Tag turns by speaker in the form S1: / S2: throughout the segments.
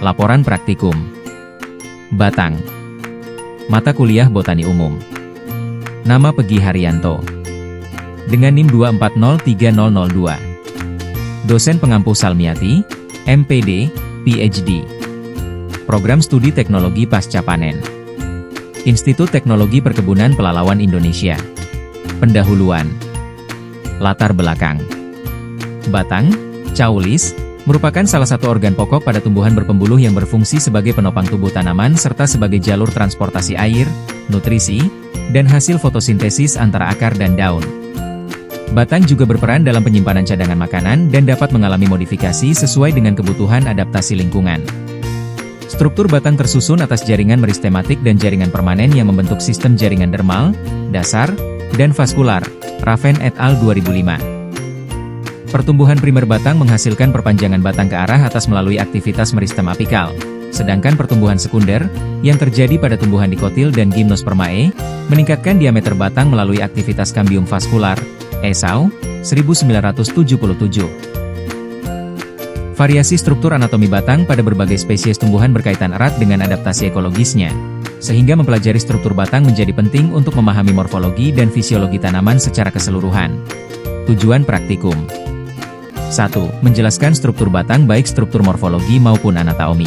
S1: Laporan praktikum. Batang. Mata kuliah Botani Umum. Nama Pegi Haryanto. Dengan NIM 24030002. Dosen pengampu Salmiati, MPD, PhD. Program Studi Teknologi Pasca Panen. Institut Teknologi Perkebunan Pelalawan Indonesia. Pendahuluan. Latar belakang. Batang, caulis, merupakan salah satu organ pokok pada tumbuhan berpembuluh yang berfungsi sebagai penopang tubuh tanaman serta sebagai jalur transportasi air, nutrisi, dan hasil fotosintesis antara akar dan daun. Batang juga berperan dalam penyimpanan cadangan makanan dan dapat mengalami modifikasi sesuai dengan kebutuhan adaptasi lingkungan. Struktur batang tersusun atas jaringan meristematik dan jaringan permanen yang membentuk sistem jaringan dermal, dasar, dan vaskular. Raven et al. 2005. Pertumbuhan primer batang menghasilkan perpanjangan batang ke arah atas melalui aktivitas meristem apikal, sedangkan pertumbuhan sekunder, yang terjadi pada tumbuhan dikotil dan gimnospermae, meningkatkan diameter batang melalui aktivitas kambium vaskular. Esau, 1977. Variasi struktur anatomi batang pada berbagai spesies tumbuhan berkaitan erat dengan adaptasi ekologisnya, sehingga mempelajari struktur batang menjadi penting untuk memahami morfologi dan fisiologi tanaman secara keseluruhan. Tujuan praktikum. 1. Menjelaskan struktur batang baik struktur morfologi maupun anatomi.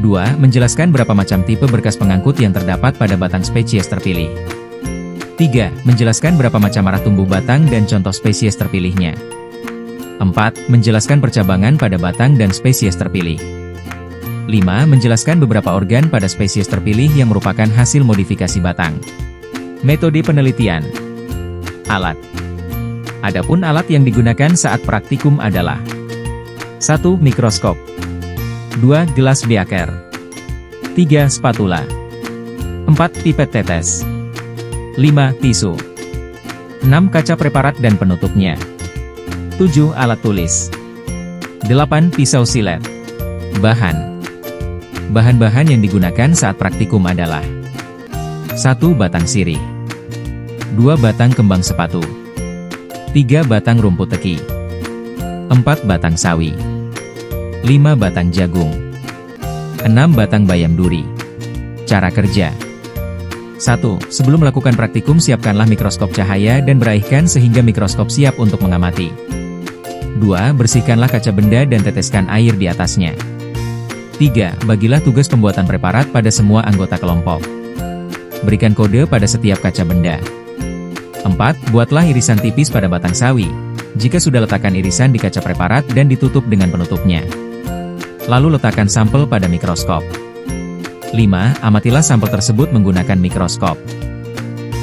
S1: 2. Menjelaskan berapa macam tipe berkas pengangkut yang terdapat pada batang spesies terpilih. 3. Menjelaskan berapa macam arah tumbuh batang dan contoh spesies terpilihnya. 4. Menjelaskan percabangan pada batang dan spesies terpilih. 5. Menjelaskan beberapa organ pada spesies terpilih yang merupakan hasil modifikasi batang. Metode penelitian. Alat. Adapun alat yang digunakan saat praktikum adalah 1. Mikroskop. 2. Gelas beaker. 3. Spatula. 4. Pipet tetes. 5. Tisu. 6. Kaca preparat dan penutupnya. 7. Alat tulis. 8. Pisau silet. Bahan. Bahan-bahan yang digunakan saat praktikum adalah 1. Batang sirih. 2. Batang kembang sepatu. 3. Batang rumput teki. 4. Batang sawi. 5. Batang jagung. 6. Batang bayam duri. Cara kerja. 1. Sebelum melakukan praktikum siapkanlah mikroskop cahaya dan beraihkan sehingga mikroskop siap untuk mengamati. 2. Bersihkanlah kaca benda dan teteskan air di atasnya. 3. Bagilah tugas pembuatan preparat pada semua anggota kelompok. Berikan kode pada setiap kaca benda. 4. Buatlah irisan tipis pada batang sawi. Jika sudah letakkan irisan di kaca preparat dan ditutup dengan penutupnya. Lalu letakkan sampel pada mikroskop. 5. Amatilah sampel tersebut menggunakan mikroskop.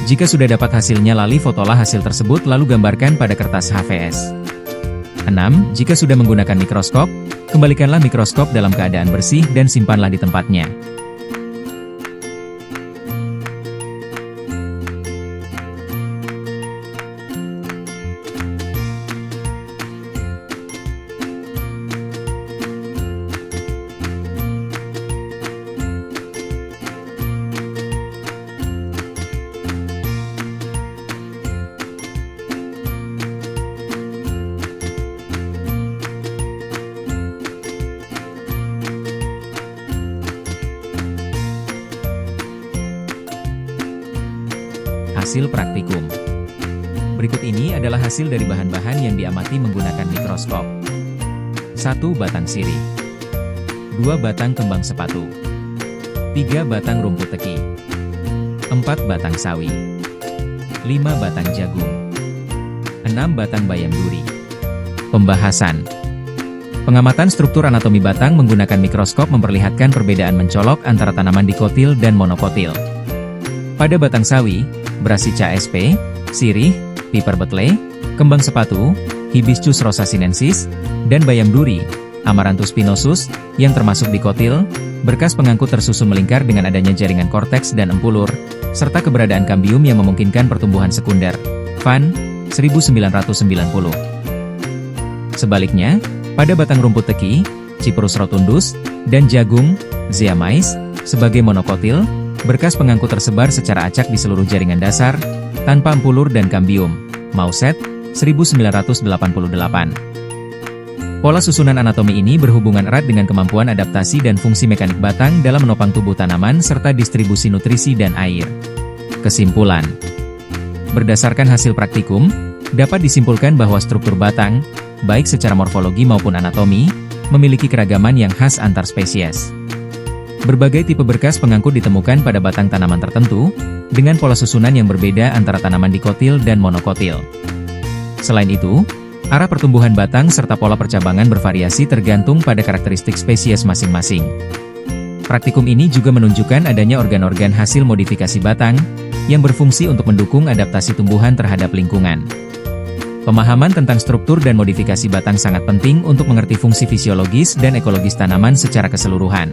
S1: Jika sudah dapat hasilnya lalu fotolah hasil tersebut lalu gambarkan pada kertas HVS. 6. Jika sudah menggunakan mikroskop, kembalikanlah mikroskop dalam keadaan bersih dan simpanlah di tempatnya. Hasil praktikum. Berikut ini adalah hasil dari bahan-bahan yang diamati menggunakan mikroskop. 1. Batang sirih. 2. Batang kembang sepatu. 3. Batang rumput teki. 4. Batang sawi. 5. Batang jagung. 6. Batang bayam duri. Pembahasan. Pengamatan struktur anatomi batang menggunakan mikroskop memperlihatkan perbedaan mencolok antara tanaman dikotil dan monokotil. Pada batang sawi, Brassica sp, sirih, Piper betle, kembang sepatu, Hibiscus rosa sinensis, dan bayam duri, Amaranthus spinosus, yang termasuk dikotil, berkas pengangkut tersusun melingkar dengan adanya jaringan korteks dan empulur, serta keberadaan kambium yang memungkinkan pertumbuhan sekunder. Van, 1990. Sebaliknya, pada batang rumput teki, Cyperus rotundus, dan jagung, Zea mays, sebagai monokotil, berkas pengangkut tersebar secara acak di seluruh jaringan dasar, tanpa empulur dan kambium. Mauset, 1988. Pola susunan anatomi ini berhubungan erat dengan kemampuan adaptasi dan fungsi mekanik batang dalam menopang tubuh tanaman serta distribusi nutrisi dan air. Kesimpulan: berdasarkan hasil praktikum, dapat disimpulkan bahwa struktur batang, baik secara morfologi maupun anatomi, memiliki keragaman yang khas antar spesies. Berbagai tipe berkas pengangkut ditemukan pada batang tanaman tertentu, dengan pola susunan yang berbeda antara tanaman dikotil dan monokotil. Selain itu, arah pertumbuhan batang serta pola percabangan bervariasi tergantung pada karakteristik spesies masing-masing. Praktikum ini juga menunjukkan adanya organ-organ hasil modifikasi batang, yang berfungsi untuk mendukung adaptasi tumbuhan terhadap lingkungan. Pemahaman tentang struktur dan modifikasi batang sangat penting untuk mengerti fungsi fisiologis dan ekologis tanaman secara keseluruhan.